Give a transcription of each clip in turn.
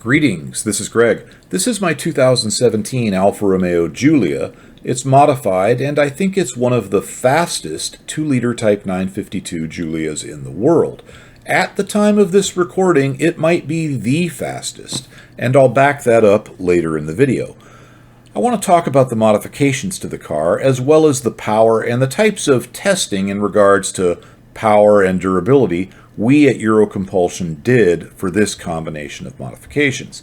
Greetings, this is Greg. This is my 2017 Alfa Romeo Giulia. It's modified, and I think it's one of the fastest 2-liter Type 952 Giulias in the world. At the time of this recording, it might be the fastest, and I'll back that up later in the video. I want to talk about the modifications to the car, as well as the power and the types of testing in regards to power and durability we at Eurocompulsion did for this combination of modifications.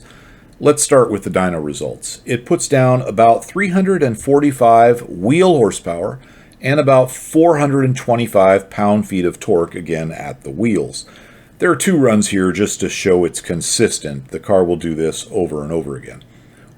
Let's start with the dyno results. It puts down about 345 wheel horsepower and about 425 pound-feet of torque, again at the wheels. There are two runs here just to show it's consistent. The car will do this over and over again.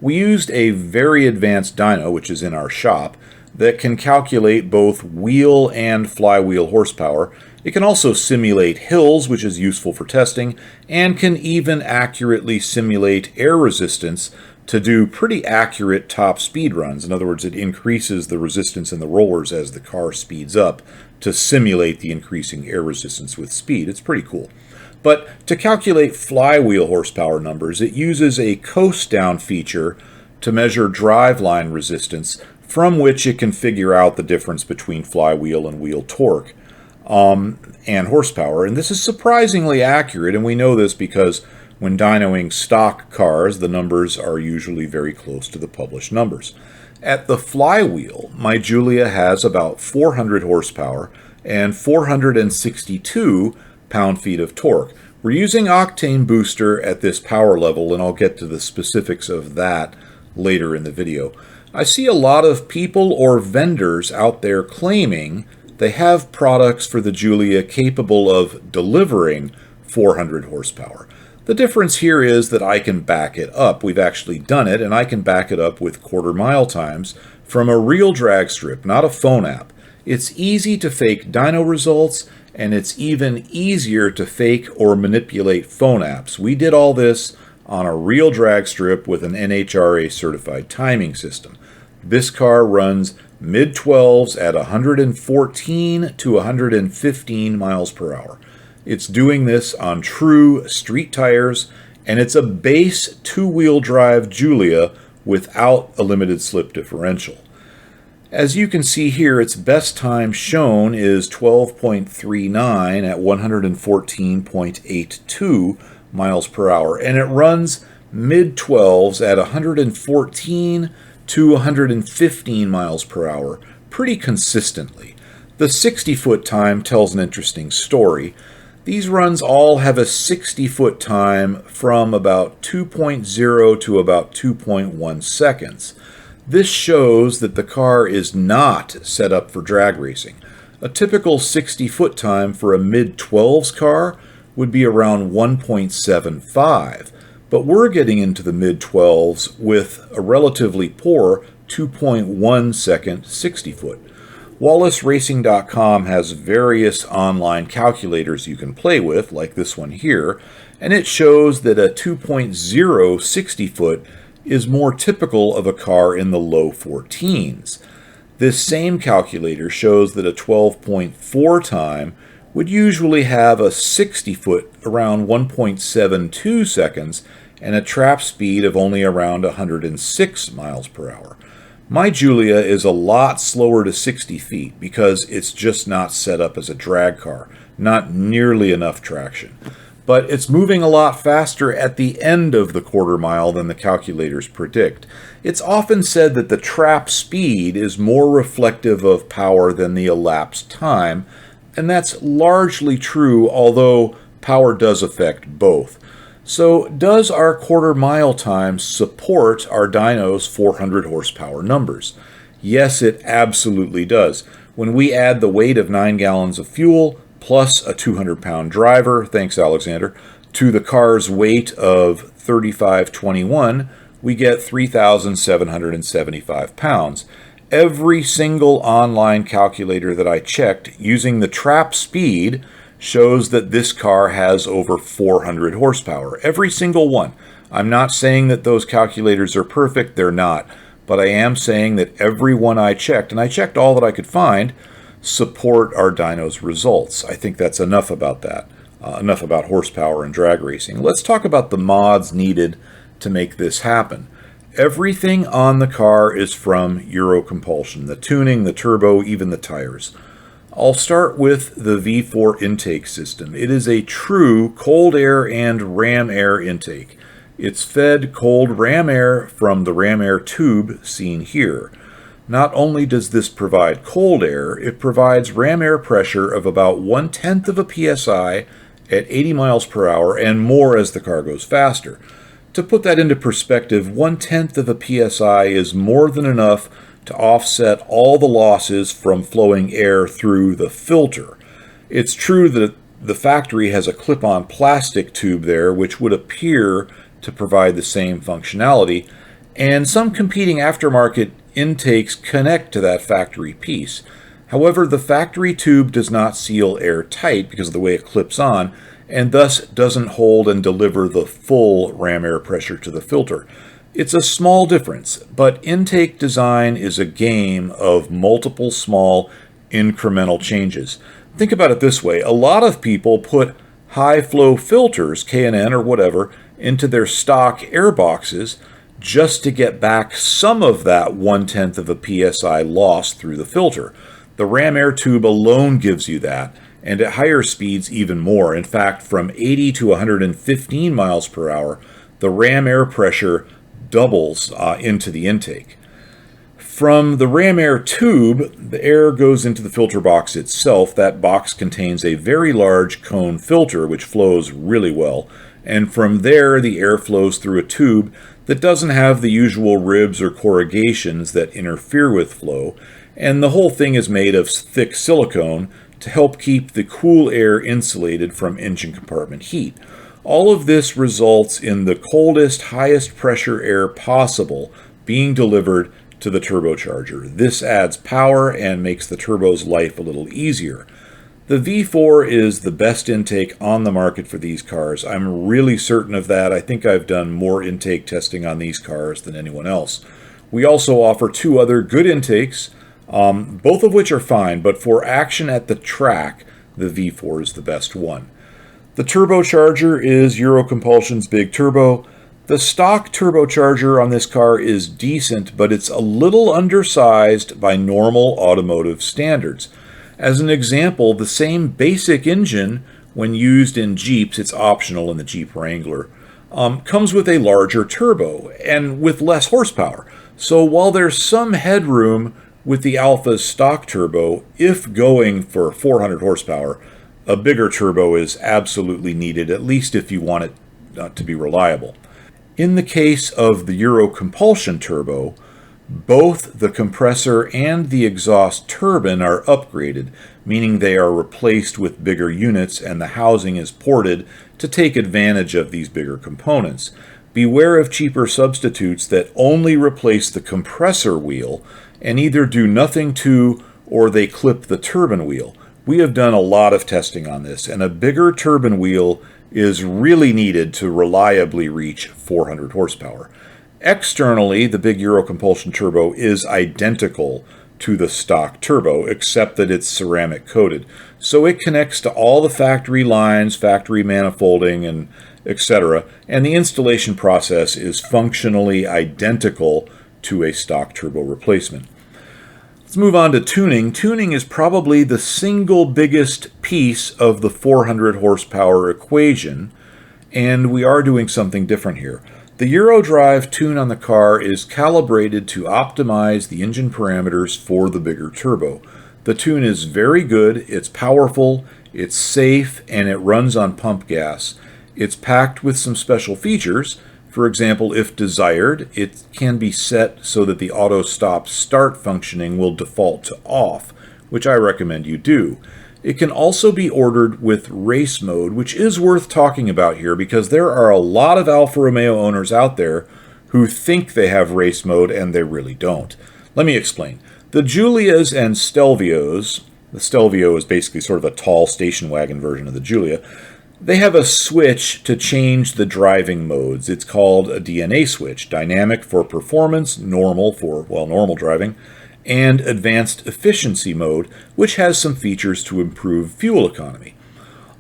We used a very advanced dyno, which is in our shop, that can calculate both wheel and flywheel horsepower. It can also simulate hills, which is useful for testing, and can even accurately simulate air resistance to do pretty accurate top speed runs. In other words, it increases the resistance in the rollers as the car speeds up to simulate the increasing air resistance with speed. It's pretty cool. But to calculate flywheel horsepower numbers, it uses a coast down feature to measure driveline resistance, from which it can figure out the difference between flywheel and wheel torque and horsepower. And this is surprisingly accurate, and we know this because when dynoing stock cars, the numbers are usually very close to the published numbers. At the flywheel, my Giulia has about 400 horsepower and 462 pound-feet of torque. We're using octane booster at this power level, and I'll get to the specifics of that later in the video. I see a lot of people or vendors out there claiming they have products for the Giulia capable of delivering 400 horsepower. The difference here is that I can back it up. We've actually done it, and I can back it up with quarter-mile times from a real drag strip, not a phone app. It's easy to fake dyno results, and it's even easier to fake or manipulate phone apps. We did all this on a real drag strip with an NHRA certified timing system. This car runs mid-12s at 114 to 115 miles per hour. It's doing this on true street tires, and it's a base two-wheel drive Giulia without a limited slip differential. As you can see here, its best time shown is 12.39 at 114.82 miles per hour, and it runs mid-12s at 114 to 115 miles per hour pretty consistently. The 60-foot time tells an interesting story. These runs all have a 60-foot time from about 2.0 to about 2.1 seconds. This shows that the car is not set up for drag racing. A typical 60-foot time for a mid-12s car would be around 1.75. But we're getting into the mid-12s with a relatively poor 2.1 second 60-foot. WallaceRacing.com has various online calculators you can play with, like this one here, and it shows that a 2.0 60-foot is more typical of a car in the low 14s. This same calculator shows that a 12.4 time would usually have a 60-foot around 1.72 seconds and a trap speed of only around 106 miles per hour. My Giulia is a lot slower to 60 feet because it's just not set up as a drag car, not nearly enough traction. But it's moving a lot faster at the end of the quarter mile than the calculators predict. It's often said that the trap speed is more reflective of power than the elapsed time, and that's largely true, although power does affect both. So does our quarter mile time support our dyno's 400 horsepower numbers? Yes, it absolutely does. When we add the weight of 9 gallons of fuel plus a 200-pound driver, thanks Alexander, to the car's weight of 3521, we get 3,775 pounds. Every single online calculator that I checked using the trap speed shows that this car has over 400 horsepower. Every single one. I'm not saying that those calculators are perfect, they're not. But I am saying that every one I checked, and I checked all that I could find, support our dyno's results. I think that's enough about that. Enough about horsepower and drag racing. Let's talk about the mods needed to make this happen. Everything on the car is from Eurocompulsion. The tuning, the turbo, even the tires. I'll start with the V4 intake system. It is a true cold air and ram air intake. It's fed cold ram air from the ram air tube seen here. Not only does this provide cold air, it provides ram air pressure of about 1/10 of a psi at 80 miles per hour and more as the car goes faster. To put that into perspective, 1/10 of a psi is more than enough to offset all the losses from flowing air through the filter. It's true that the factory has a clip-on plastic tube there which would appear to provide the same functionality, and some competing aftermarket intakes connect to that factory piece. However, the factory tube does not seal air tight because of the way it clips on, and thus doesn't hold and deliver the full ram air pressure to the filter. It's a small difference, but intake design is a game of multiple small incremental changes. Think about it this way. A lot of people put high flow filters, K&N or whatever, into their stock air boxes just to get back some of that 1/10 of a psi loss through the filter. The ram air tube alone gives you that, and at higher speeds even more. In fact, from 80 to 115 miles per hour, the ram air pressure doubles into the intake. From the ram air tube, the air goes into the filter box itself. That box contains a very large cone filter which flows really well, and from there the air flows through a tube that doesn't have the usual ribs or corrugations that interfere with flow, and the whole thing is made of thick silicone to help keep the cool air insulated from engine compartment heat. All of this results in the coldest, highest pressure air possible being delivered to the turbocharger. This adds power and makes the turbo's life a little easier. The V4 is the best intake on the market for these cars. I'm really certain of that. I think I've done more intake testing on these cars than anyone else. We also offer two other good intakes, both of which are fine, but for action at the track, the V4 is the best one. The turbocharger is Eurocompulsion's big turbo. The stock turbocharger on this car is decent, but it's a little undersized by normal automotive standards. As an example, the same basic engine, when used in Jeeps, it's optional in the Jeep Wrangler, comes with a larger turbo and with less horsepower. So while there's some headroom with the Alfa's stock turbo, if going for 400 horsepower, a bigger turbo is absolutely needed, at least if you want it to be reliable. In the case of the Eurocompulsion turbo, both the compressor and the exhaust turbine are upgraded, meaning they are replaced with bigger units and the housing is ported to take advantage of these bigger components. Beware of cheaper substitutes that only replace the compressor wheel and either do nothing to or they clip the turbine wheel. We have done a lot of testing on this, and a bigger turbine wheel is really needed to reliably reach 400 horsepower. Externally, the big Eurocompulsion turbo is identical to the stock turbo, except that it's ceramic coated. So it connects to all the factory lines, factory manifolding, and etc. And the installation process is functionally identical to a stock turbo replacement. Let's move on to tuning. Tuning is probably the single biggest piece of the 400 horsepower equation, and we are doing something different here. The Eurodrive tune on the car is calibrated to optimize the engine parameters for the bigger turbo. The tune is very good, it's powerful, it's safe, and it runs on pump gas. It's packed with some special features. For example, if desired, it can be set so that the auto stop start functioning will default to off, which I recommend you do. It can also be ordered with race mode, which is worth talking about here because there are a lot of Alfa Romeo owners out there who think they have race mode and they really don't. Let me explain. The Giulias and Stelvios, the Stelvio is basically sort of a tall station wagon version of the Giulia, they have a switch to change the driving modes. It's called a DNA switch, dynamic for performance, normal for, well, normal driving, and advanced efficiency mode, which has some features to improve fuel economy.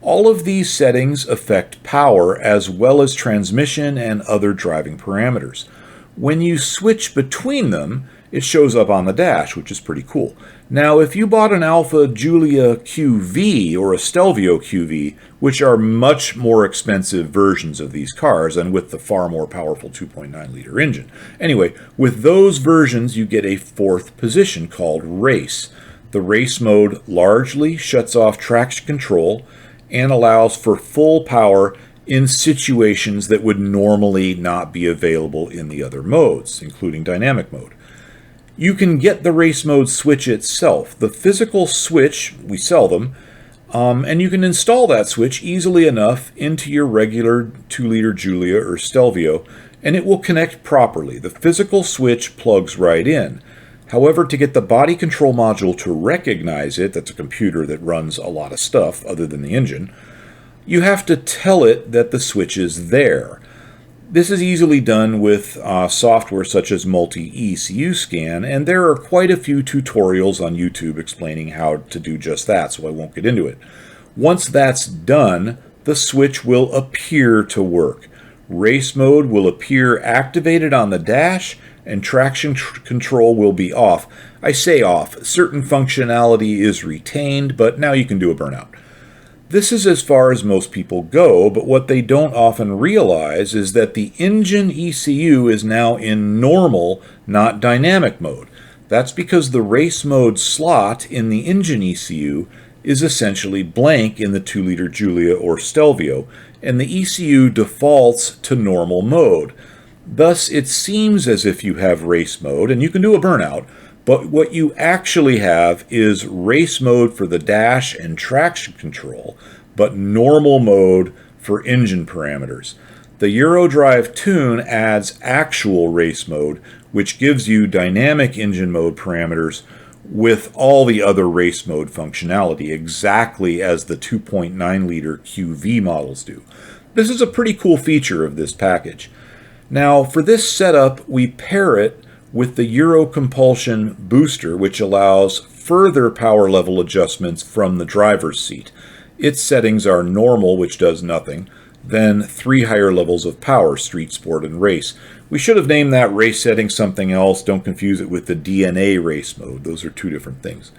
All of these settings affect power as well as transmission and other driving parameters. When you switch between them, it shows up on the dash, which is pretty cool. Now, if you bought an Alfa Giulia QV or a Stelvio QV, which are much more expensive versions of these cars and with the far more powerful 2.9-liter engine. Anyway, with those versions, you get a fourth position called Race. The Race mode largely shuts off traction control and allows for full power in situations that would normally not be available in the other modes, including dynamic mode. You can get the race mode switch itself. The physical switch, we sell them, and you can install that switch easily enough into your regular 2-liter Giulia or Stelvio, and it will connect properly. The physical switch plugs right in. However, to get the body control module to recognize it, that's a computer that runs a lot of stuff other than the engine, you have to tell it that the switch is there. This is easily done with software such as Multi-ECU Scan, and there are quite a few tutorials on YouTube explaining how to do just that, so I won't get into it. Once that's done, the switch will appear to work. Race mode will appear activated on the dash, and traction control will be off. I say off. Certain functionality is retained, but now you can do a burnout. This is as far as most people go, but what they don't often realize is that the engine ECU is now in normal, not dynamic mode. That's because the race mode slot in the engine ECU is essentially blank in the 2-liter Giulia or Stelvio, and the ECU defaults to normal mode. Thus, it seems as if you have race mode, and you can do a burnout, but what you actually have is race mode for the dash and traction control, but normal mode for engine parameters. The Eurodrive Tune adds actual race mode, which gives you dynamic engine mode parameters with all the other race mode functionality, exactly as the 2.9-liter QV models do. This is a pretty cool feature of this package. Now, for this setup, we pair it with the Euro Compulsion booster, which allows further power level adjustments from the driver's seat. Its settings are normal, which does nothing, then 3 higher levels of power, street, sport, and race. We should have named that race setting something else. Don't confuse it with the DNA race mode. Those are two different things.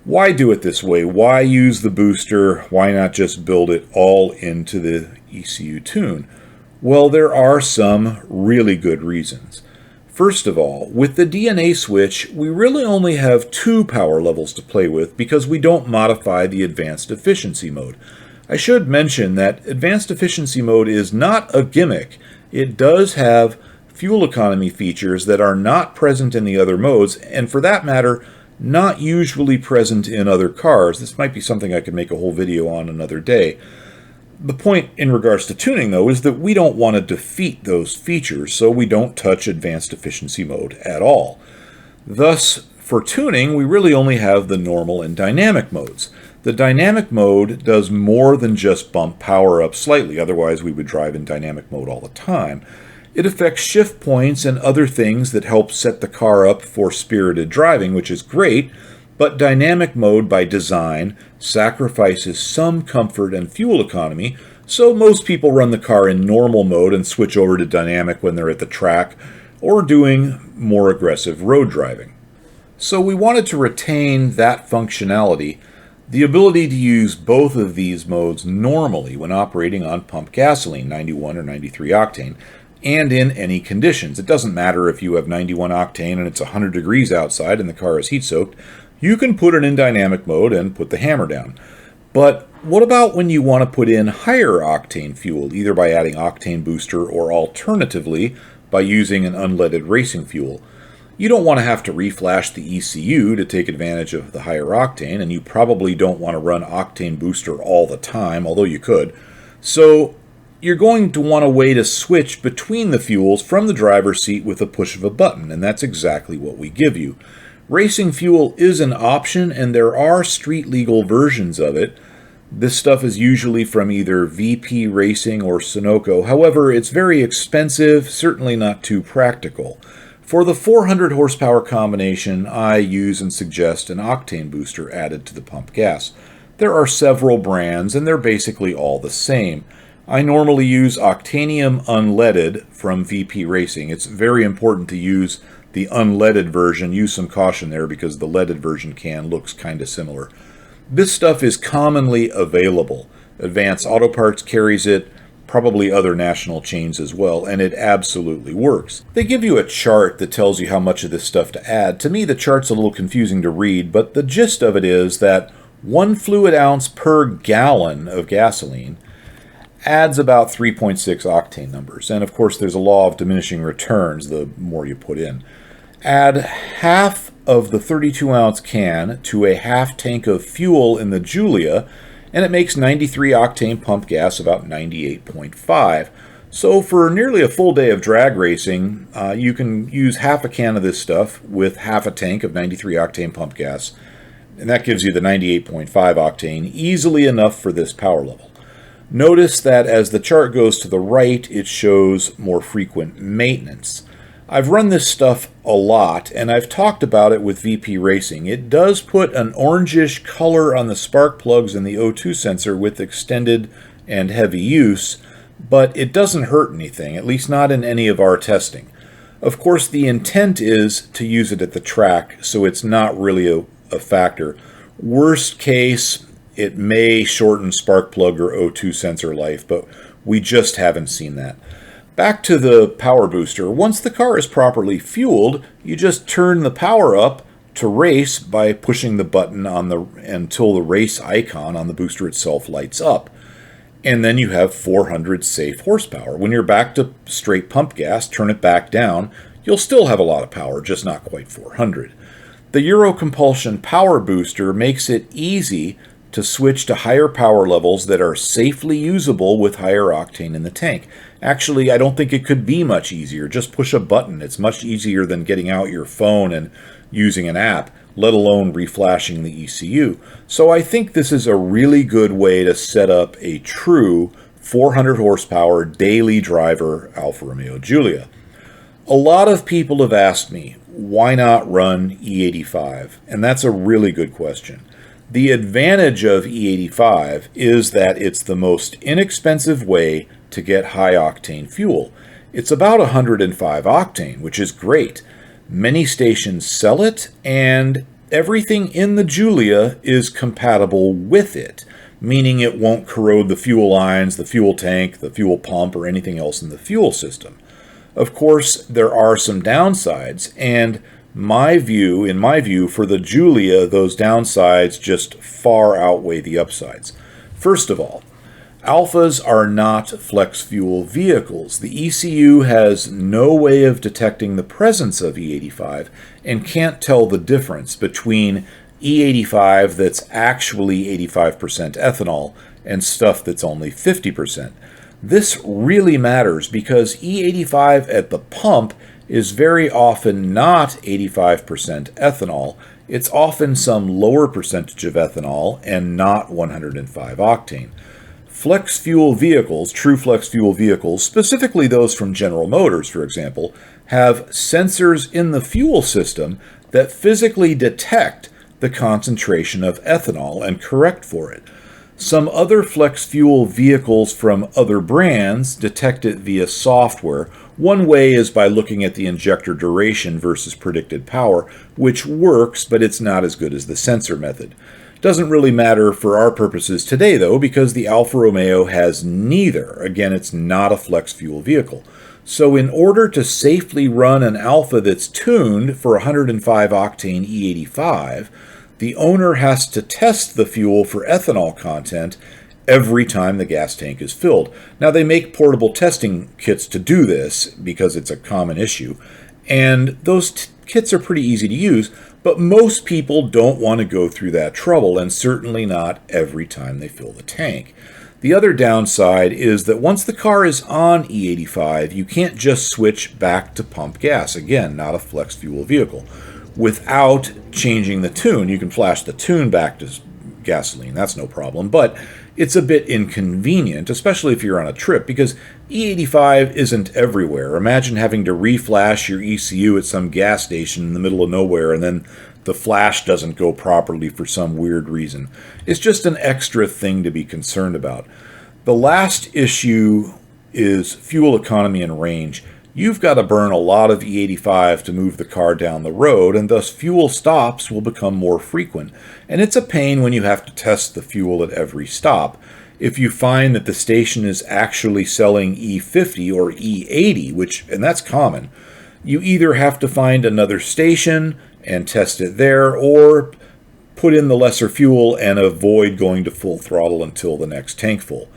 Why do it this way? Why use the booster? Why not just build it all into the ECU tune? Well, there are some really good reasons. First of all, with the DNA switch, we really only have 2 power levels to play with because we don't modify the advanced efficiency mode. I should mention that advanced efficiency mode is not a gimmick. It does have fuel economy features that are not present in the other modes, and for that matter, not usually present in other cars. This might be something I could make a whole video on another day. The point in regards to tuning, though, is that we don't want to defeat those features, so we don't touch advanced efficiency mode at all. Thus, for tuning, we really only have the normal and dynamic modes. The dynamic mode does more than just bump power up slightly, otherwise we would drive in dynamic mode all the time. It affects shift points and other things that help set the car up for spirited driving, which is great, but dynamic mode by design sacrifices some comfort and fuel economy, so most people run the car in normal mode and switch over to dynamic when they're at the track or doing more aggressive road driving. So we wanted to retain that functionality, the ability to use both of these modes normally when operating on pump gasoline, 91 or 93 octane, and in any conditions. It doesn't matter if you have 91 octane and it's 100 degrees outside and the car is heat soaked. You can put it in dynamic mode and put the hammer down. But what about when you want to put in higher octane fuel, either by adding octane booster or alternatively by using an unleaded racing fuel? You don't want to have to reflash the ECU to take advantage of the higher octane, and you probably don't want to run octane booster all the time, although you could. So you're going to want a way to switch between the fuels from the driver's seat with a push of a button, and that's exactly what we give you. Racing fuel is an option, and there are street-legal versions of it. This stuff is usually from either VP Racing or Sunoco. However, it's very expensive, certainly not too practical. For the 400 horsepower combination, I use and suggest an octane booster added to the pump gas. There are several brands, and they're basically all the same. I normally use Octanium Unleaded from VP Racing. It's very important to use the unleaded version. Use some caution there because the leaded version can looks kind of similar. This stuff is commonly available. Advance Auto Parts carries it, probably other national chains as well, and it absolutely works. They give you a chart that tells you how much of this stuff to add. To me, the chart's a little confusing to read, but the gist of it is that 1 fluid ounce per gallon of gasoline adds about 3.6 octane numbers. And of course, there's a law of diminishing returns the more you put in. Add half of the 32-ounce can to a half tank of fuel in the Giulia, and it makes 93 octane pump gas about 98.5. So for nearly a full day of drag racing, you can use half a can of this stuff with half a tank of 93 octane pump gas, and that gives you the 98.5 octane, easily enough for this power level. Notice that as the chart goes to the right, it shows more frequent maintenance. I've run this stuff a lot, and I've talked about it with VP Racing. It does put an orangish color on the spark plugs and the O2 sensor with extended and heavy use, but it doesn't hurt anything, at least not in any of our testing. Of course, the intent is to use it at the track, so it's not really a factor. Worst case, it may shorten spark plug or O2 sensor life, but we just haven't seen that. Back to the power booster. Once the car is properly fueled, you just turn the power up to race by pushing the button until the race icon on the booster itself lights up. And then you have 400 safe horsepower. When you're back to straight pump gas, turn it back down, you'll still have a lot of power, just not quite 400. The Euro Compulsion power booster makes it easy to switch to higher power levels that are safely usable with higher octane in the tank. Actually, I don't think it could be much easier. Just push a button. It's much easier than getting out your phone and using an app, let alone reflashing the ECU. So I think this is a really good way to set up a true 400 horsepower daily driver Alfa Romeo Giulia. A lot of people have asked me, why not run E85? And that's a really good question. The advantage of E85 is that it's the most inexpensive way to get high octane fuel. It's about 105 octane, which is great. Many stations sell it, and everything in the Giulia is compatible with it, meaning it won't corrode the fuel lines, the fuel tank, the fuel pump, or anything else in the fuel system. Of course, there are some downsides, and in my view, for the Giulia, those downsides just far outweigh the upsides. First of all, Alphas are not flex fuel vehicles. The ECU has no way of detecting the presence of E85 and can't tell the difference between E85 that's actually 85% ethanol and stuff that's only 50%. This really matters because E85 at the pump is very often not 85% ethanol. It's often some lower percentage of ethanol and not 105 octane. Flex fuel vehicles, true flex fuel vehicles, specifically those from General Motors, for example, have sensors in the fuel system that physically detect the concentration of ethanol and correct for it. Some other flex fuel vehicles from other brands detect it via software. One way is by looking at the injector duration versus predicted power, which works, but it's not as good as the sensor method. Doesn't really matter for our purposes today, though, because the Alfa Romeo has neither. Again, it's not a flex fuel vehicle. So in order to safely run an Alfa that's tuned for 105 octane E85, the owner has to test the fuel for ethanol content every time the gas tank is filled. Now, they make portable testing kits to do this because it's a common issue, and those kits are pretty easy to use, but most people don't want to go through that trouble, and certainly not every time they fill the tank. The other downside is that once the car is on E85, you can't just switch back to pump gas. Again, not a flex fuel vehicle. Without changing the tune, you can flash the tune back to gasoline. That's no problem. But it's a bit inconvenient, especially if you're on a trip, because E85 isn't everywhere. Imagine having to reflash your ECU at some gas station in the middle of nowhere, and then the flash doesn't go properly for some weird reason. It's just an extra thing to be concerned about. The last issue is fuel economy and range. You've got to burn a lot of E85 to move the car down the road, and thus fuel stops will become more frequent. And it's a pain when you have to test the fuel at every stop. If you find that the station is actually selling E50 or E80, and that's common, you either have to find another station and test it there, or put in the lesser fuel and avoid going to full throttle until the next tank full.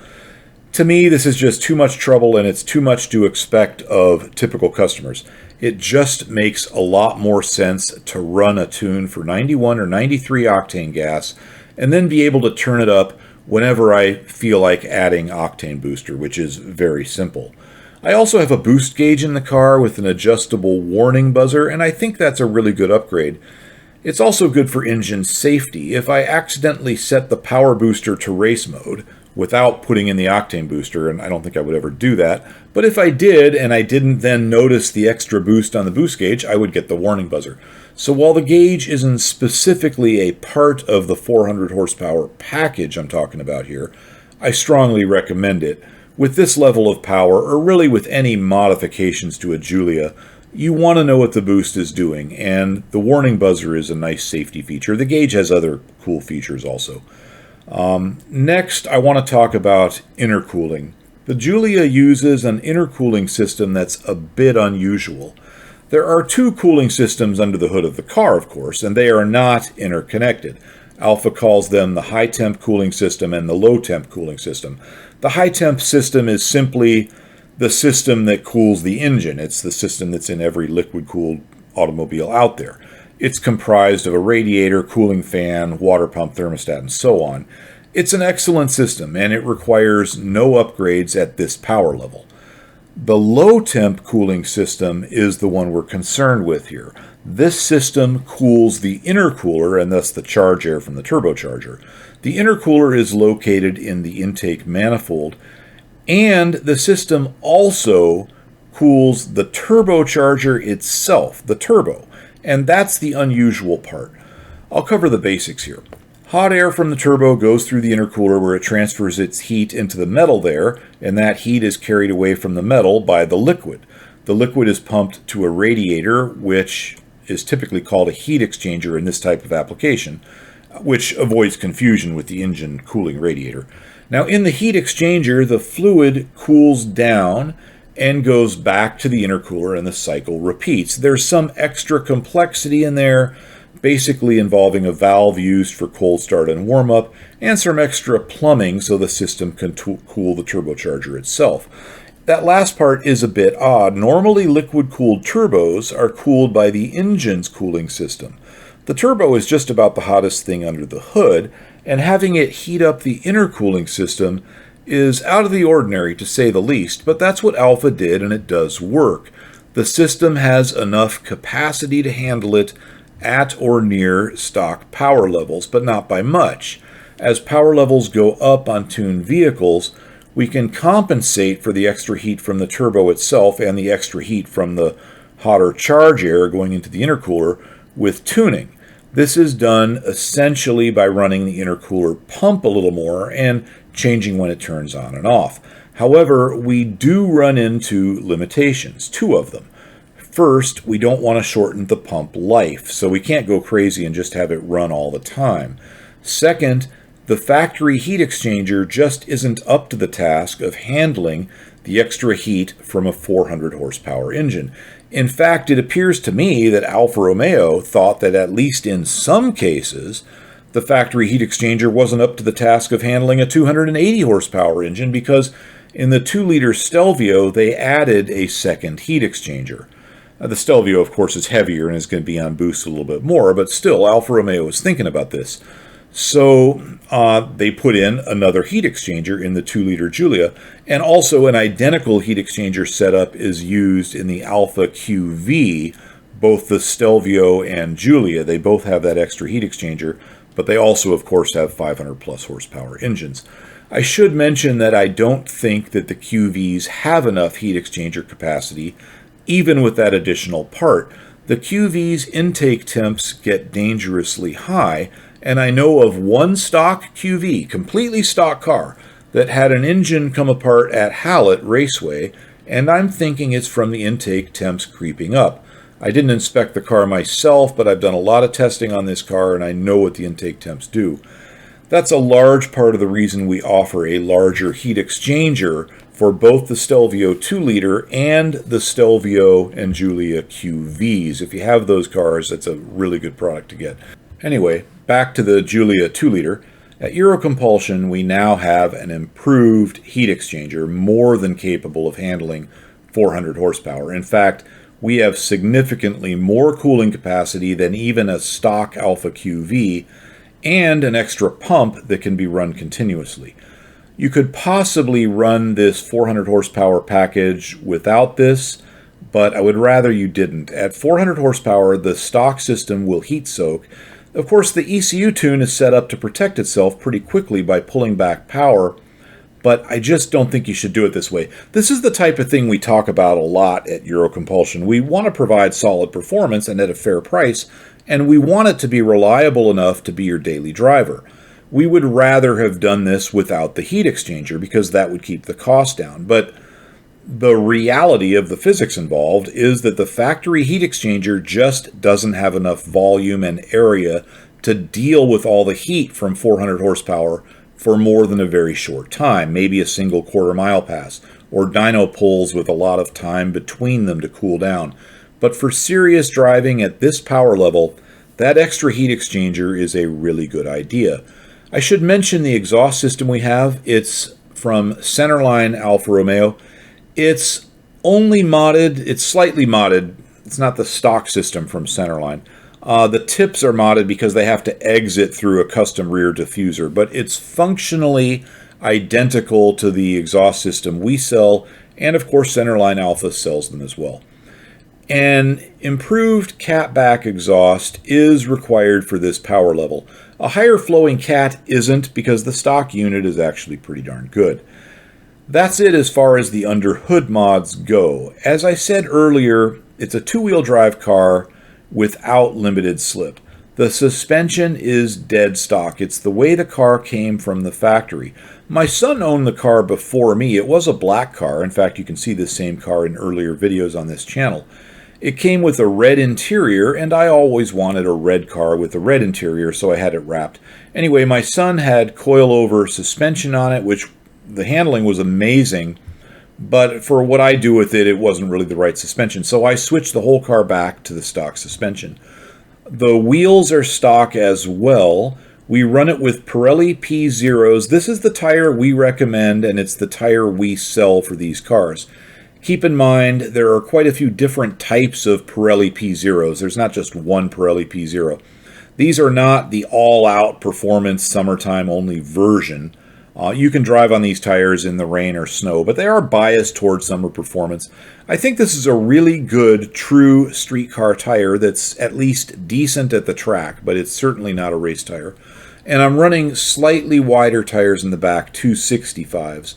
To me, this is just too much trouble, and it's too much to expect of typical customers. It just makes a lot more sense to run a tune for 91 or 93 octane gas and then be able to turn it up whenever I feel like adding octane booster, which is very simple. I also have a boost gauge in the car with an adjustable warning buzzer, and I think that's a really good upgrade. It's also good for engine safety. If I accidentally set the power booster to race mode without putting in the octane booster, and I don't think I would ever do that, but if I did and I didn't then notice the extra boost on the boost gauge, I would get the warning buzzer. So while the gauge isn't specifically a part of the 400 horsepower package I'm talking about here, I strongly recommend it. With this level of power, or really with any modifications to a Giulia, you want to know what the boost is doing, and the warning buzzer is a nice safety feature. The gauge has other cool features also. Next, I want to talk about intercooling. The Giulia uses an intercooling system that's a bit unusual. There are two cooling systems under the hood of the car, of course, and they are not interconnected. Alfa calls them the high temp cooling system and the low temp cooling system. The high temp system is simply the system that cools the engine. It's the system that's in every liquid-cooled automobile out there. It's comprised of a radiator, cooling fan, water pump, thermostat, and so on. It's an excellent system, and it requires no upgrades at this power level. The low-temp cooling system is the one we're concerned with here. This system cools the intercooler, and thus the charge air from the turbocharger. The intercooler is located in the intake manifold, and the system also cools the turbocharger itself, the turbo. And that's the unusual part. I'll cover the basics here. Hot air from the turbo goes through the intercooler where it transfers its heat into the metal there, and that heat is carried away from the metal by the liquid. The liquid is pumped to a radiator, which is typically called a heat exchanger in this type of application, which avoids confusion with the engine cooling radiator. Now, in the heat exchanger, the fluid cools down and goes back to the intercooler, and the cycle repeats. There's some extra complexity in there, basically involving a valve used for cold start and warm up, and some extra plumbing so the system can cool the turbocharger itself. That last part is a bit odd. Normally, liquid-cooled turbos are cooled by the engine's cooling system. The turbo is just about the hottest thing under the hood, and having it heat up the intercooling system is out of the ordinary, to say the least, but that's what Alfa did, and it does work. The system has enough capacity to handle it at or near stock power levels, but not by much. As power levels go up on tuned vehicles, we can compensate for the extra heat from the turbo itself and the extra heat from the hotter charge air going into the intercooler with tuning. This is done essentially by running the intercooler pump a little more and changing when it turns on and off. However, we do run into limitations, two of them. First, we don't want to shorten the pump life, so we can't go crazy and just have it run all the time. Second, the factory heat exchanger just isn't up to the task of handling the extra heat from a 400 horsepower engine. In fact, it appears to me that Alfa Romeo thought that at least in some cases, the factory heat exchanger wasn't up to the task of handling a 280 horsepower engine, because in the 2-liter Stelvio, they added a second heat exchanger. The Stelvio, of course, is heavier and is going to be on boost a little bit more, but still, Alfa Romeo is thinking about this. So they put in another heat exchanger in the 2-liter Giulia, and also an identical heat exchanger setup is used in the Alfa QV, both the Stelvio and Giulia. They both have that extra heat exchanger, but they also, of course, have 500 plus horsepower engines. I should mention that I don't think that the QVs have enough heat exchanger capacity, even with that additional part. The QV's intake temps get dangerously high, and I know of one stock QV, completely stock car, that had an engine come apart at Hallett Raceway, and I'm thinking it's from the intake temps creeping up. I didn't inspect the car myself, but I've done a lot of testing on this car, and I know what the intake temps do. That's a large part of the reason we offer a larger heat exchanger for both the Stelvio 2-liter and the Stelvio and Giulia QVs. If you have those cars, that's a really good product to get. Anyway, back to the Giulia 2-liter. At Eurocompulsion, we now have an improved heat exchanger more than capable of handling 400 horsepower. In fact, we have significantly more cooling capacity than even a stock Alfa QV, and an extra pump that can be run continuously. You could possibly run this 400 horsepower package without this, but I would rather you didn't. At 400 horsepower, the stock system will heat soak. Of course, the ECU tune is set up to protect itself pretty quickly by pulling back power, but I just don't think you should do it this way. This is the type of thing we talk about a lot at Eurocompulsion. We want to provide solid performance and at a fair price, and we want it to be reliable enough to be your daily driver. We would rather have done this without the heat exchanger because that would keep the cost down. But the reality of the physics involved is that the factory heat exchanger just doesn't have enough volume and area to deal with all the heat from 400 horsepower for more than a very short time, maybe a single quarter-mile pass, or dyno pulls with a lot of time between them to cool down. But for serious driving at this power level, that extra heat exchanger is a really good idea. I should mention the exhaust system we have. It's from Centerline Alfa Romeo. It's only modded, it's slightly modded. It's not the stock system from Centerline. The tips are modded because they have to exit through a custom rear diffuser, but it's functionally identical to the exhaust system we sell, and of course Centerline Alfa sells them as well. An improved catback exhaust is required for this power level. A higher flowing cat isn't because the stock unit is actually pretty darn good. That's it as far as the under hood mods go. As I said earlier, it's a two-wheel drive car without limited slip. The suspension is dead stock. It's the way the car came from the factory. My son owned the car before me. It was a black car. In fact, you can see this same car in earlier videos on this channel. It came with a red interior, and I always wanted a red car with a red interior, so I had it wrapped. Anyway, my son had coil-over suspension on it, which the handling was amazing, but for what I do with it, it wasn't really the right suspension, so I switched the whole car back to the stock suspension. The wheels are stock as well. We run it with Pirelli P0s. This is the tire we recommend, and it's the tire we sell for these cars. Keep in mind, there are quite a few different types of Pirelli P0s. There's not just one Pirelli P0. These are not the all-out performance summertime-only version. You can drive on these tires in the rain or snow, but they are biased towards summer performance. I think this is a really good, true street car tire that's at least decent at the track, but it's certainly not a race tire. And I'm running slightly wider tires in the back, 265s.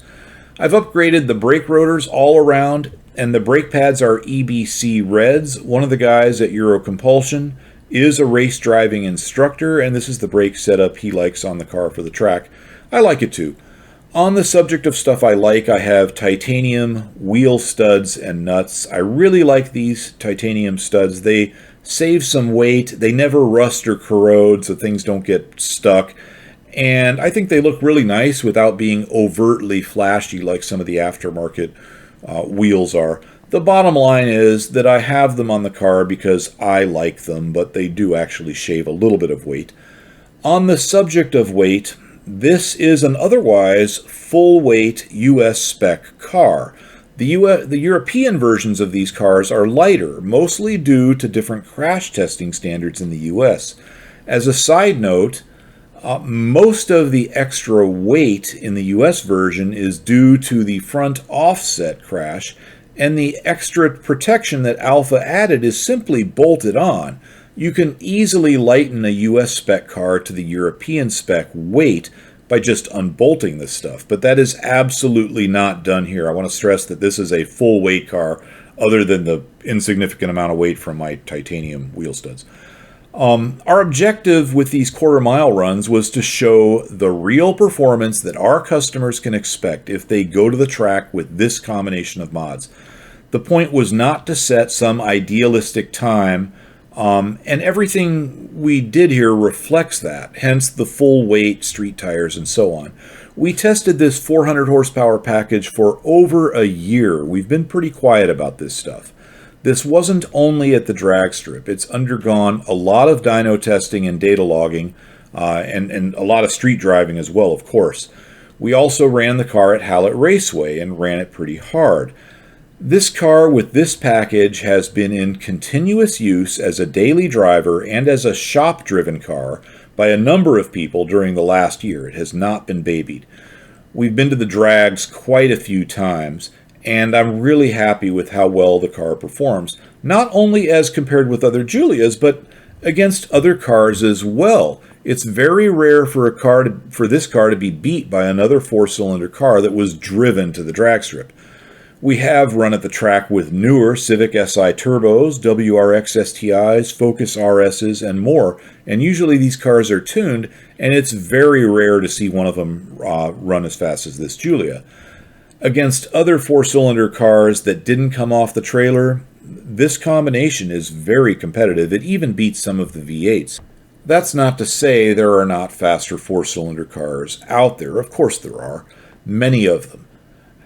I've upgraded the brake rotors all around, and the brake pads are EBC Reds. One of the guys at Eurocompulsion is a race driving instructor, and this is the brake setup he likes on the car for the track. I like it too. On the subject of stuff I like, I have titanium wheel studs and nuts. I really like these titanium studs. They save some weight. They never rust or corrode, so things don't get stuck. And I think they look really nice without being overtly flashy like some of the aftermarket wheels are. The bottom line is that I have them on the car because I like them, but they do actually shave a little bit of weight. On the subject of weight, this is an otherwise full-weight US spec car. The European versions of these cars are lighter, mostly due to different crash testing standards in the US. As a side note, most of the extra weight in the US version is due to the front offset crash, and the extra protection that Alfa added is simply bolted on. You can easily lighten a US spec car to the European spec weight by just unbolting this stuff. But that is absolutely not done here. I want to stress that this is a full weight car, other than the insignificant amount of weight from my titanium wheel studs. Our objective with these quarter-mile runs was to show the real performance that our customers can expect if they go to the track with this combination of mods. The point was not to set some idealistic time, and everything we did here reflects that, hence the full weight street tires and so on. We tested this 400 horsepower package for over a year. We've been pretty quiet about this stuff. This wasn't only at the drag strip. It's undergone a lot of dyno testing and data logging, and a lot of street driving as well, of course. We also ran the car at Hallett Raceway and ran it pretty hard. This car with this package has been in continuous use as a daily driver and as a shop-driven car by a number of people during the last year. It has not been babied. We've been to the drags quite a few times, and I'm really happy with how well the car performs, not only as compared with other Giulias, but against other cars as well. It's very rare for this car to be beat by another four-cylinder car that was driven to the drag strip. We have run at the track with newer Civic Si turbos, WRX STIs, Focus RSs, and more, and usually these cars are tuned, and it's very rare to see one of them run as fast as this Giulia. Against other four-cylinder cars that didn't come off the trailer, this combination is very competitive. It even beats some of the V8s. That's not to say there are not faster four-cylinder cars out there. Of course there are. Many of them.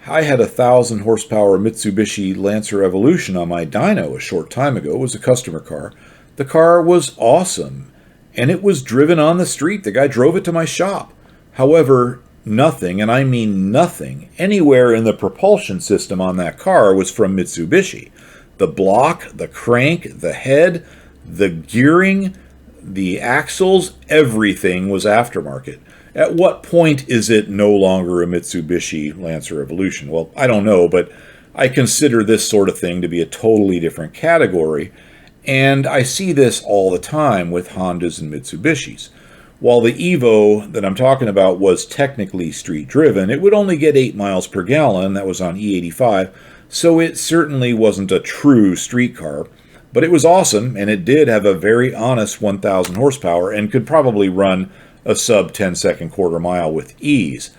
I had a 1,000 horsepower Mitsubishi Lancer Evolution on my dyno a short time ago. It was a customer car. The car was awesome, and it was driven on the street. The guy drove it to my shop. However, nothing, and I mean nothing, anywhere in the propulsion system on that car was from Mitsubishi. The block, the crank, the head, the gearing, the axles, everything was aftermarket. At what point is it no longer a Mitsubishi Lancer Evolution? Well, I don't know, but I consider this sort of thing to be a totally different category, and I see this all the time with Hondas and Mitsubishis. While the Evo that I'm talking about was technically street-driven, it would only get 8 miles per gallon. That was on E85, so it certainly wasn't a true street car. But it was awesome, and it did have a very honest 1,000 horsepower and could probably run a sub-10-second quarter mile with ease.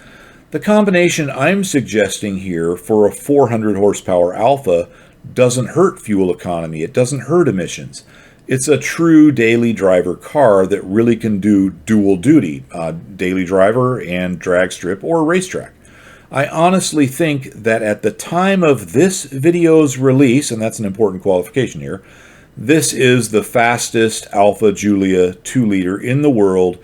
The combination I'm suggesting here for a 400 horsepower Alfa doesn't hurt fuel economy. It doesn't hurt emissions. It's a true daily driver car that really can do dual duty, daily driver and drag strip or racetrack. I honestly think that at the time of this video's release, and that's an important qualification here, this is the fastest Alfa Giulia 2-liter in the world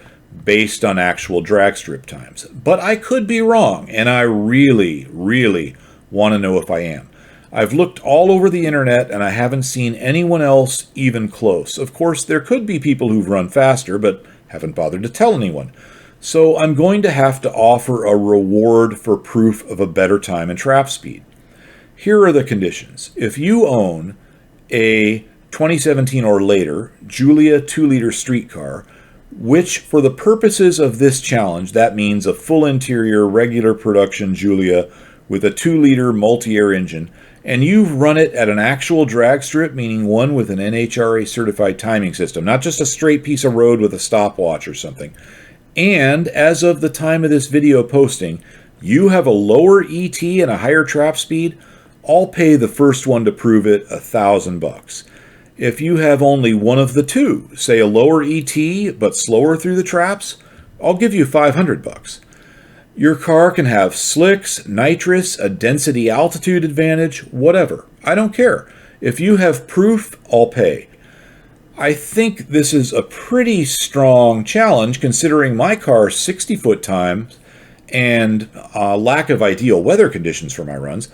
based on actual drag strip times. But I could be wrong, and I really, really want to know if I am. I've looked all over the internet, and I haven't seen anyone else even close. Of course, there could be people who've run faster, but haven't bothered to tell anyone. So I'm going to have to offer a reward for proof of a better time and trap speed. Here are the conditions. If you own a 2017 or later Giulia 2-liter street car, which for the purposes of this challenge, that means a full interior regular production Giulia with a 2-liter multi-air engine, and you've run it at an actual drag strip, meaning one with an NHRA certified timing system, not just a straight piece of road with a stopwatch or something. And as of the time of this video posting, you have a lower ET and a higher trap speed, I'll pay the first one to prove it $1,000. If you have only one of the two, say a lower ET but slower through the traps, I'll give you $500. Your car can have slicks, nitrous, a density altitude advantage, whatever. I don't care. If you have proof, I'll pay. I think this is a pretty strong challenge considering my car's 60-foot times and lack of ideal weather conditions for my runs.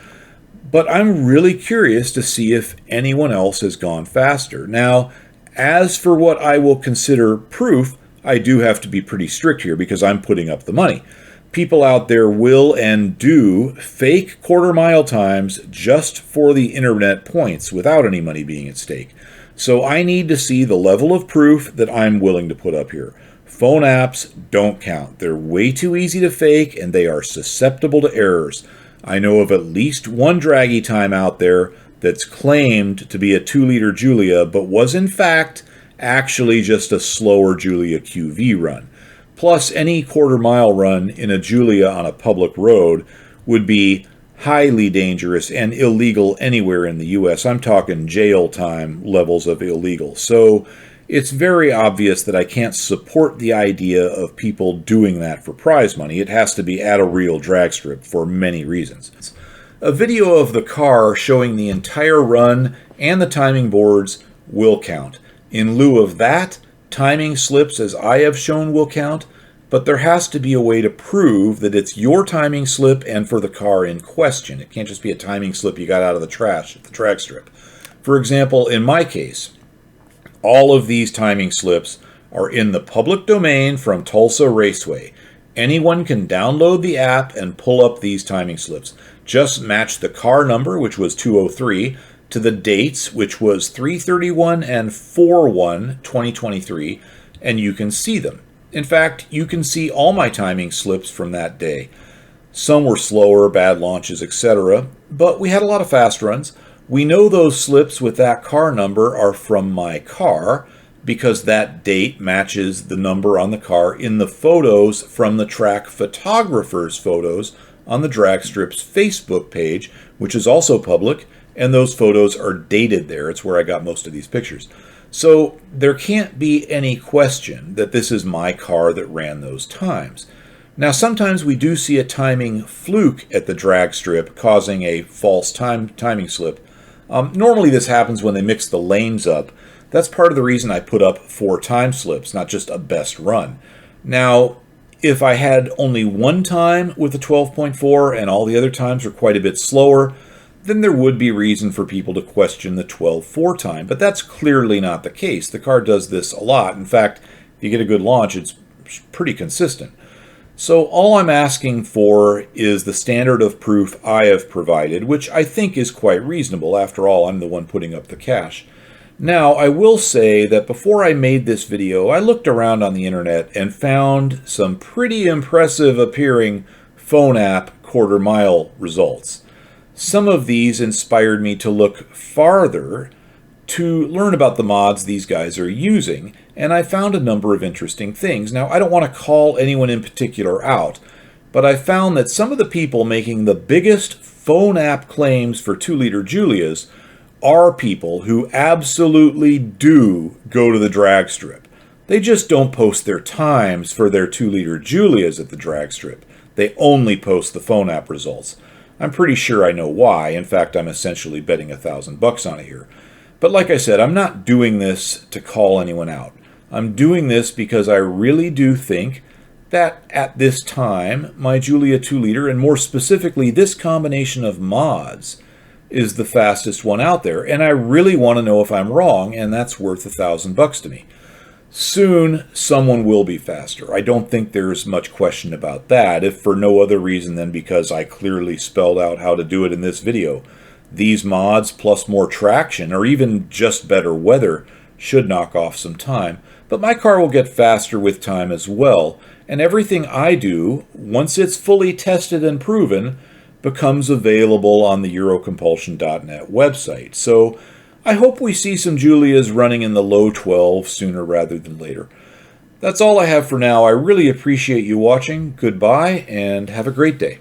But I'm really curious to see if anyone else has gone faster. Now, as for what I will consider proof, I do have to be pretty strict here because I'm putting up the money. People out there will and do fake quarter-mile times just for the internet points without any money being at stake. So I need to see the level of proof that I'm willing to put up here. Phone apps don't count. They're way too easy to fake, and they are susceptible to errors. I know of at least one draggy time out there that's claimed to be a 2-liter Giulia, but was in fact actually just a slower Giulia QV run. Plus, any quarter-mile run in a Giulia on a public road would be highly dangerous and illegal anywhere in the U.S. I'm talking jail time levels of illegal. So it's very obvious that I can't support the idea of people doing that for prize money. It has to be at a real drag strip for many reasons. A video of the car showing the entire run and the timing boards will count. In lieu of that, timing slips, as I have shown, will count, but there has to be a way to prove that it's your timing slip and for the car in question. It can't just be a timing slip you got out of the trash at the drag strip. For example, in my case, all of these timing slips are in the public domain from Tulsa Raceway. Anyone can download the app and pull up these timing slips. Just match the car number, which was 203, to the dates, which was 3/31 and 4/1/2023, and you can see them. In fact, you can see all my timing slips from that day. Some were slower, bad launches, etc., but we had a lot of fast runs. We know those slips with that car number are from my car because that date matches the number on the car in the photos from the track photographer's photos on the drag strip's Facebook page, which is also public, and those photos are dated there. It's where I got most of these pictures. So there can't be any question that this is my car that ran those times. Now, sometimes we do see a timing fluke at the drag strip causing a false timing slip. Normally this happens when they mix the lanes up. That's part of the reason I put up 4 time slips, not just a best run. Now, if I had only one time with a 12.4 and all the other times were quite a bit slower, then there would be reason for people to question the 12.4 time. But that's clearly not the case. The car does this a lot. In fact, if you get a good launch, it's pretty consistent. So all I'm asking for is the standard of proof I have provided, which I think is quite reasonable. After all, I'm the one putting up the cash. Now, I will say that before I made this video, I looked around on the internet and found some pretty impressive appearing phone app quarter-mile results. Some of these inspired me to look farther to learn about the mods these guys are using, and I found a number of interesting things. Now, I don't want to call anyone in particular out, but I found that some of the people making the biggest phone app claims for 2-liter Giulias are people who absolutely do go to the drag strip. They just don't post their times for their 2-liter Giulias at the drag strip. They only post the phone app results. I'm pretty sure I know why. In fact, I'm essentially betting $1,000 on it here. But like I said, I'm not doing this to call anyone out. I'm doing this because I really do think that at this time, my Giulia 2-liter, and more specifically this combination of mods, is the fastest one out there. And I really want to know if I'm wrong, and that's worth $1,000 to me. Soon, someone will be faster. I don't think there's much question about that, if for no other reason than because I clearly spelled out how to do it in this video. These mods, plus more traction, or even just better weather, should knock off some time. But my car will get faster with time as well, and everything I do, once it's fully tested and proven, becomes available on the Eurocompulsion.net website. So I hope we see some Giulias running in the low 12 sooner rather than later. That's all I have for now. I really appreciate you watching. Goodbye, and have a great day.